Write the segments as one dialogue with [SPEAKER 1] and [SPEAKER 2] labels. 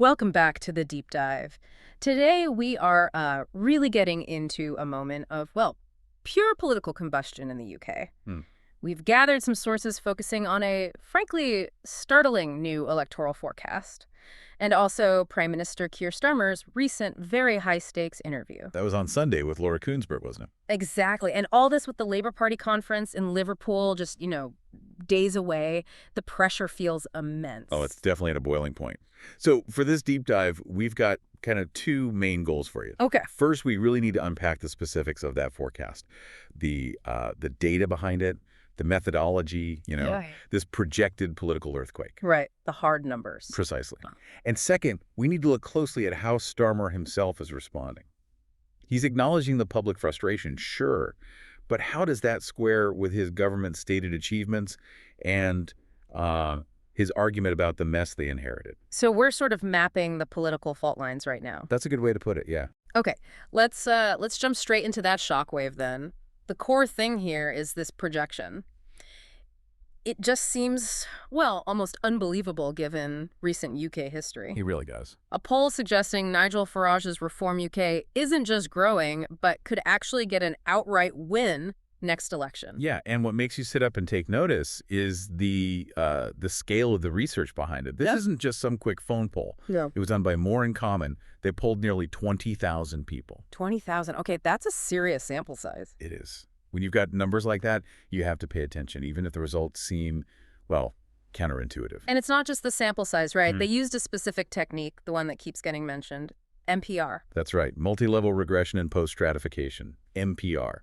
[SPEAKER 1] Welcome back to the deep dive. Today we are really getting into a moment of, well, pure political combustion in the UK.
[SPEAKER 2] Hmm.
[SPEAKER 1] We've gathered some sources focusing on a, frankly, startling new electoral forecast, and also Prime Minister Keir Starmer's recent very high-stakes interview.
[SPEAKER 2] That was on Sunday with Laura Kuenssberg, wasn't it?
[SPEAKER 1] Exactly. And all this with the Labour Party conference in Liverpool, just, days away. The pressure feels immense.
[SPEAKER 2] Oh, it's definitely at a boiling point. So for this deep dive, we've got kind of two main goals for you.
[SPEAKER 1] Okay.
[SPEAKER 2] First, we really need to unpack the specifics of that forecast, the data behind it, the methodology,
[SPEAKER 1] Yeah.
[SPEAKER 2] this projected political earthquake.
[SPEAKER 1] Right. The hard numbers.
[SPEAKER 2] Precisely. And second, we need to look closely at how Starmer himself is responding. He's acknowledging the public frustration, sure, but how does that square with his government's stated achievements and his argument about the mess they inherited?
[SPEAKER 1] So we're sort of mapping the political fault lines right now.
[SPEAKER 2] That's a good way to put it, yeah.
[SPEAKER 1] Okay, let's jump straight into that shockwave then. The core thing here is this projection. It just seems, well, almost unbelievable given recent UK history.
[SPEAKER 2] He really does.
[SPEAKER 1] A poll suggesting Nigel Farage's Reform UK isn't just growing, but could actually get an outright win next election.
[SPEAKER 2] Yeah, and what makes you sit up and take notice is the scale of the research behind it. This
[SPEAKER 1] Yep.
[SPEAKER 2] isn't just some quick phone poll.
[SPEAKER 1] No.
[SPEAKER 2] It was done by More in Common. They polled nearly 20,000 people.
[SPEAKER 1] 20,000. Okay, that's a serious sample size.
[SPEAKER 2] It is. When you've got numbers like that, you have to pay attention, even if the results seem, well, counterintuitive.
[SPEAKER 1] And it's not just the sample size, right? They used a specific technique, the one that keeps getting mentioned, MPR.
[SPEAKER 2] That's right. Multi-level regression and post-stratification, MPR.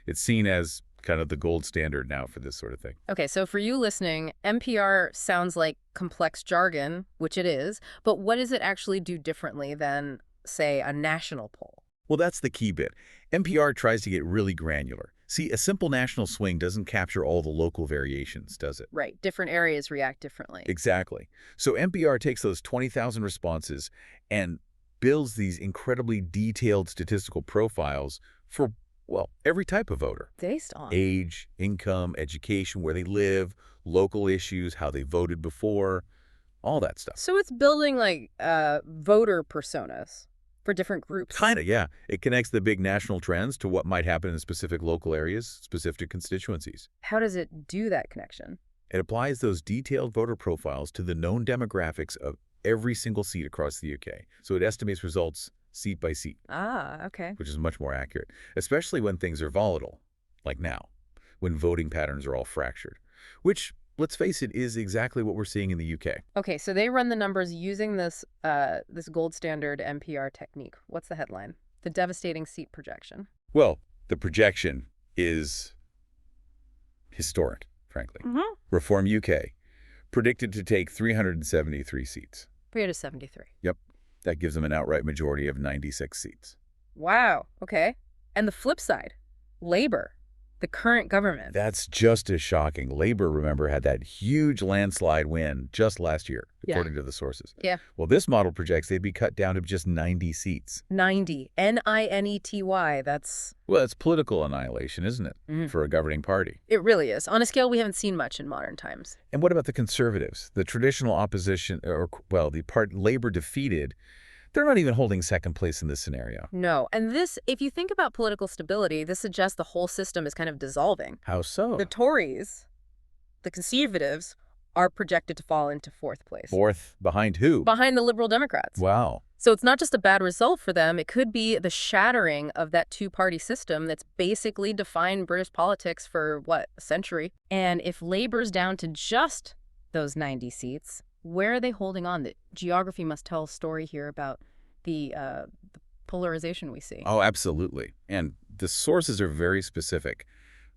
[SPEAKER 2] It's seen as kind of the gold standard now for this sort of thing.
[SPEAKER 1] Okay, so for you listening, MPR sounds like complex jargon, which it is, but what does it actually do differently than, say, a national poll?
[SPEAKER 2] Well, that's the key bit. MPR tries to get really granular. See, a simple national swing doesn't capture all the local variations, does it?
[SPEAKER 1] Right, different areas react differently.
[SPEAKER 2] Exactly. So MPR takes those 20,000 responses and builds these incredibly detailed statistical profiles for, well, every type of voter.
[SPEAKER 1] Based on?
[SPEAKER 2] Age, income, education, where they live, local issues, how they voted before, all that stuff.
[SPEAKER 1] So it's building like voter personas for different groups.
[SPEAKER 2] Kind of, yeah. It connects the big national trends to what might happen in specific local areas, specific constituencies.
[SPEAKER 1] How does it do that connection?
[SPEAKER 2] It applies those detailed voter profiles to the known demographics of every single seat across the UK. So it estimates results seat by seat.
[SPEAKER 1] Ah, okay.
[SPEAKER 2] Which is much more accurate, especially when things are volatile, like now, when voting patterns are all fractured, which, let's face it, is exactly what we're seeing in the UK.
[SPEAKER 1] Okay, so they run the numbers using this this gold standard MPR technique. What's the headline? The devastating seat projection.
[SPEAKER 2] Well, the projection is historic, frankly.
[SPEAKER 1] Mm-hmm.
[SPEAKER 2] Reform UK predicted to take 373 seats.
[SPEAKER 1] 373.
[SPEAKER 2] Yep. That gives them an outright majority of 96 seats.
[SPEAKER 1] Wow, okay. And the flip side, Labour, the current government.
[SPEAKER 2] That's just as shocking. Labour, remember, had that huge landslide win just last year, according to the sources.
[SPEAKER 1] Yeah.
[SPEAKER 2] Well, this model projects they'd be cut down to just 90 seats.
[SPEAKER 1] 90. N-I-N-E-T-Y. That's...
[SPEAKER 2] Well, it's political annihilation, isn't it, for a governing party?
[SPEAKER 1] It really is. On a scale we haven't seen much in modern times.
[SPEAKER 2] And what about the Conservatives? The traditional opposition, or, well, the part Labour defeated, they're not even holding second place in this scenario.
[SPEAKER 1] No. And this, if you think about political stability, this suggests the whole system is kind of dissolving.
[SPEAKER 2] How so?
[SPEAKER 1] The Tories, the Conservatives, are projected to fall into fourth place.
[SPEAKER 2] Fourth? Behind who?
[SPEAKER 1] Behind the Liberal Democrats.
[SPEAKER 2] Wow.
[SPEAKER 1] So it's not just a bad result for them. It could be the shattering of that two-party system that's basically defined British politics for, what, a century. And if Labour's down to just those 90 seats, where are they holding on? The geography must tell a story here about the polarization we see.
[SPEAKER 2] Oh, absolutely. And the sources are very specific.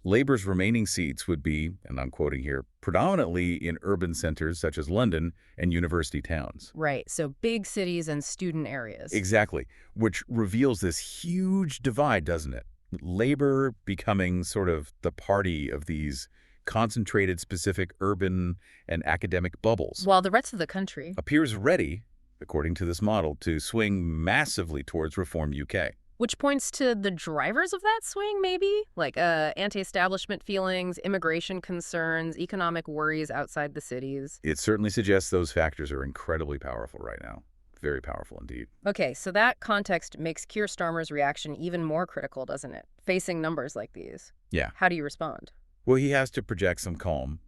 [SPEAKER 2] Labour's remaining seats would be, and I'm quoting here, predominantly in urban centers such as London and university towns.
[SPEAKER 1] Right, so big cities and student areas.
[SPEAKER 2] Exactly, which reveals this huge divide, doesn't it? Labour becoming sort of the party of these concentrated specific urban and academic bubbles.
[SPEAKER 1] While the rest of the country
[SPEAKER 2] appears ready, according to this model, to swing massively towards Reform UK.
[SPEAKER 1] Which points to the drivers of that swing, maybe? Like anti-establishment feelings, immigration concerns, economic worries outside the cities.
[SPEAKER 2] It certainly suggests those factors are incredibly powerful right now. very powerful indeed.
[SPEAKER 1] Okay, so that context makes Keir Starmer's reaction even more critical, doesn't it? Facing numbers like these.
[SPEAKER 2] Yeah.
[SPEAKER 1] How do you respond?
[SPEAKER 2] Well, he has to project some calm,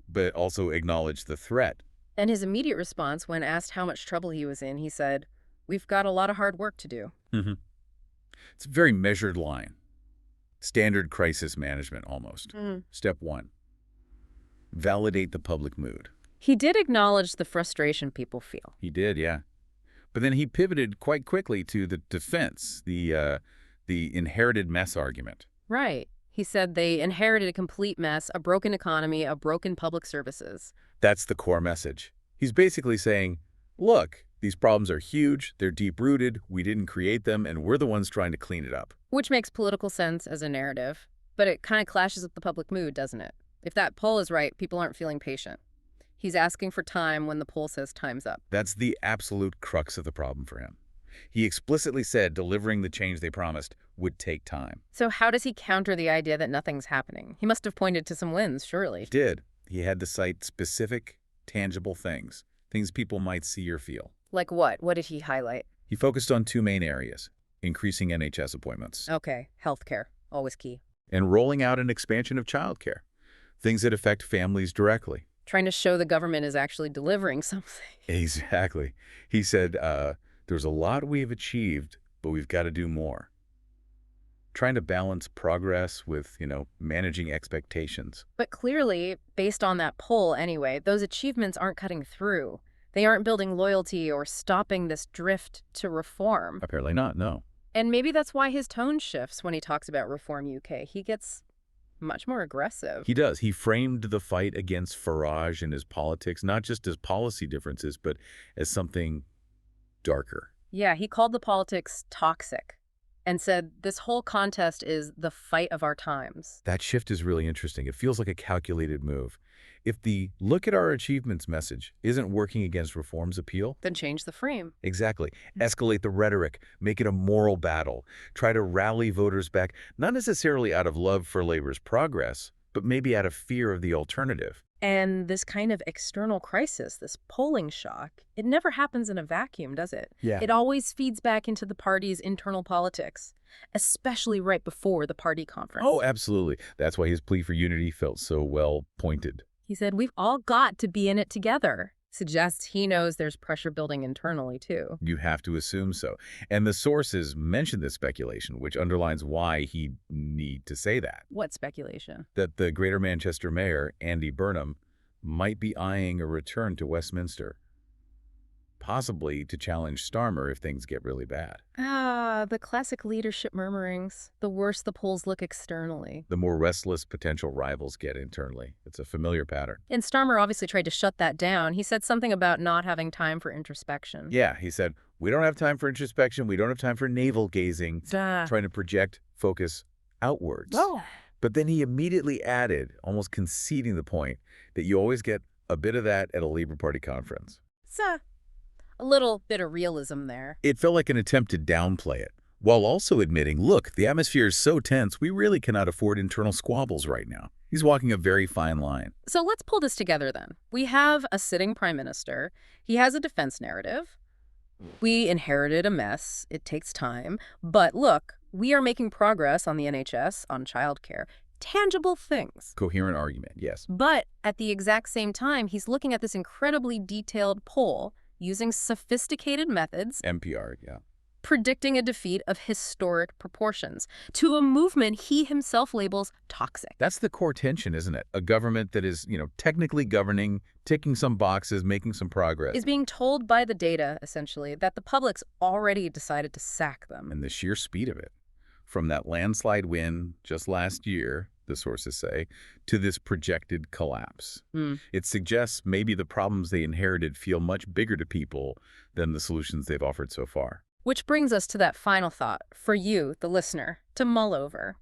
[SPEAKER 2] but also acknowledge the threat.
[SPEAKER 1] And his immediate response, when asked how much trouble he was in, he said, "We've got a lot of hard work to do."
[SPEAKER 2] Mm-hmm. It's a very measured line. Standard crisis management, almost. Step 1. Validate the public mood.
[SPEAKER 1] He did acknowledge the frustration people feel.
[SPEAKER 2] He did, yeah. But then he pivoted quite quickly to the defense, the inherited mess argument.
[SPEAKER 1] Right. He said they inherited a complete mess, a broken economy, a broken public services.
[SPEAKER 2] That's the core message. He's basically saying, look, these problems are huge, they're deep-rooted, we didn't create them, and we're the ones trying to clean it up.
[SPEAKER 1] Which makes political sense as a narrative, but it kind of clashes with the public mood, doesn't it? If that poll is right, people aren't feeling patient. He's asking for time when the poll says time's up.
[SPEAKER 2] That's the absolute crux of the problem for him. He explicitly said delivering the change they promised would take time.
[SPEAKER 1] So how does he counter the idea that nothing's happening? He must have pointed to some wins, surely.
[SPEAKER 2] He did. He had to cite specific, tangible things people might see or feel.
[SPEAKER 1] Like what? What did he highlight?
[SPEAKER 2] He focused on 2 main areas: increasing NHS appointments.
[SPEAKER 1] Okay, healthcare, always key.
[SPEAKER 2] And rolling out an expansion of childcare, things that affect families directly.
[SPEAKER 1] Trying to show the government is actually delivering something.
[SPEAKER 2] Exactly. He said, there's a lot we've achieved, but we've got to do more. Trying to balance progress with, managing expectations.
[SPEAKER 1] But clearly, based on that poll anyway, those achievements aren't cutting through. They aren't building loyalty or stopping this drift to reform.
[SPEAKER 2] Apparently not, no.
[SPEAKER 1] And maybe that's why his tone shifts when he talks about Reform UK. He gets much more aggressive.
[SPEAKER 2] He does. He framed the fight against Farage and his politics, not just as policy differences, but as something darker.
[SPEAKER 1] Yeah, he called the politics toxic and said this whole contest is the fight of our times.
[SPEAKER 2] That shift is really interesting. It feels like a calculated move. If the look at our achievements message isn't working against reform's appeal,
[SPEAKER 1] then change the frame.
[SPEAKER 2] Exactly. Escalate the rhetoric, make it a moral battle, try to rally voters back, not necessarily out of love for Labour's progress, but maybe out of fear of the alternative.
[SPEAKER 1] And this kind of external crisis, this polling shock, it never happens in a vacuum, does it?
[SPEAKER 2] Yeah.
[SPEAKER 1] It always feeds back into the party's internal politics, especially right before the party conference.
[SPEAKER 2] Oh, absolutely. That's why his plea for unity felt so well pointed.
[SPEAKER 1] He said, we've all got to be in it together. Suggests he knows there's pressure building internally, too.
[SPEAKER 2] You have to assume so. And the sources mention this speculation, which underlines why he'd need to say that.
[SPEAKER 1] What speculation?
[SPEAKER 2] That the Greater Manchester Mayor, Andy Burnham, might be eyeing a return to Westminster, possibly to challenge Starmer if things get really bad.
[SPEAKER 1] Ah, the classic leadership murmurings. The worse the polls look externally.
[SPEAKER 2] The more restless potential rivals get internally. It's a familiar pattern.
[SPEAKER 1] And Starmer obviously tried to shut that down. He said something about not having time for introspection.
[SPEAKER 2] Yeah, he said, we don't have time for introspection. We don't have time for navel-gazing, trying to project focus outwards.
[SPEAKER 1] Oh.
[SPEAKER 2] But then he immediately added, almost conceding the point, that you always get a bit of that at a Labour Party conference.
[SPEAKER 1] So, a little bit of realism there.
[SPEAKER 2] It felt like an attempt to downplay it, while also admitting, look, the atmosphere is so tense, we really cannot afford internal squabbles right now. He's walking a very fine line.
[SPEAKER 1] So let's pull this together then. We have a sitting prime minister. He has a defense narrative. We inherited a mess. It takes time. But look, we are making progress on the NHS, on childcare. Tangible things.
[SPEAKER 2] Coherent argument, yes.
[SPEAKER 1] But at the exact same time, he's looking at this incredibly detailed poll using sophisticated methods,
[SPEAKER 2] NPR, yeah.
[SPEAKER 1] predicting a defeat of historic proportions to a movement he himself labels toxic.
[SPEAKER 2] That's the core tension, isn't it? A government that is, technically governing, ticking some boxes, making some progress.
[SPEAKER 1] Is being told by the data, essentially, that the public's already decided to sack them.
[SPEAKER 2] And the sheer speed of it. From that landslide win just last year, the sources say, to this projected collapse. It suggests maybe the problems they inherited feel much bigger to people than the solutions they've offered so far.
[SPEAKER 1] Which brings us to that final thought for you, the listener, to mull over.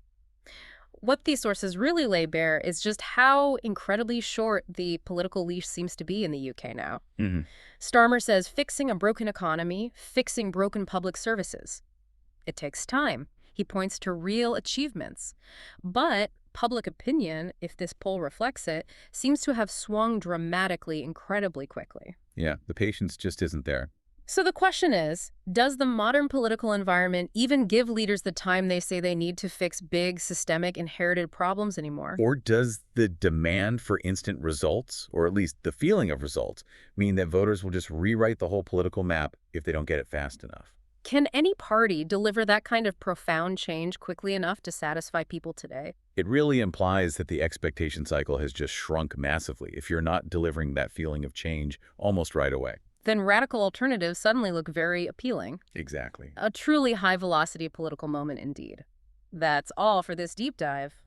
[SPEAKER 1] What these sources really lay bare is just how incredibly short the political leash seems to be in the UK now. Starmer says fixing a broken economy, fixing broken public services. It takes time. He points to real achievements. But public opinion, if this poll reflects it, seems to have swung dramatically, incredibly quickly.
[SPEAKER 2] Yeah, the patience just isn't there.
[SPEAKER 1] So the question is, does the modern political environment even give leaders the time they say they need to fix big, systemic, inherited problems anymore?
[SPEAKER 2] Or does the demand for instant results, or at least the feeling of results, mean that voters will just rewrite the whole political map if they don't get it fast enough?
[SPEAKER 1] Can any party deliver that kind of profound change quickly enough to satisfy people today?
[SPEAKER 2] It really implies that the expectation cycle has just shrunk massively if you're not delivering that feeling of change almost right away.
[SPEAKER 1] Then radical alternatives suddenly look very appealing.
[SPEAKER 2] Exactly.
[SPEAKER 1] A truly high-velocity political moment indeed. That's all for this deep dive.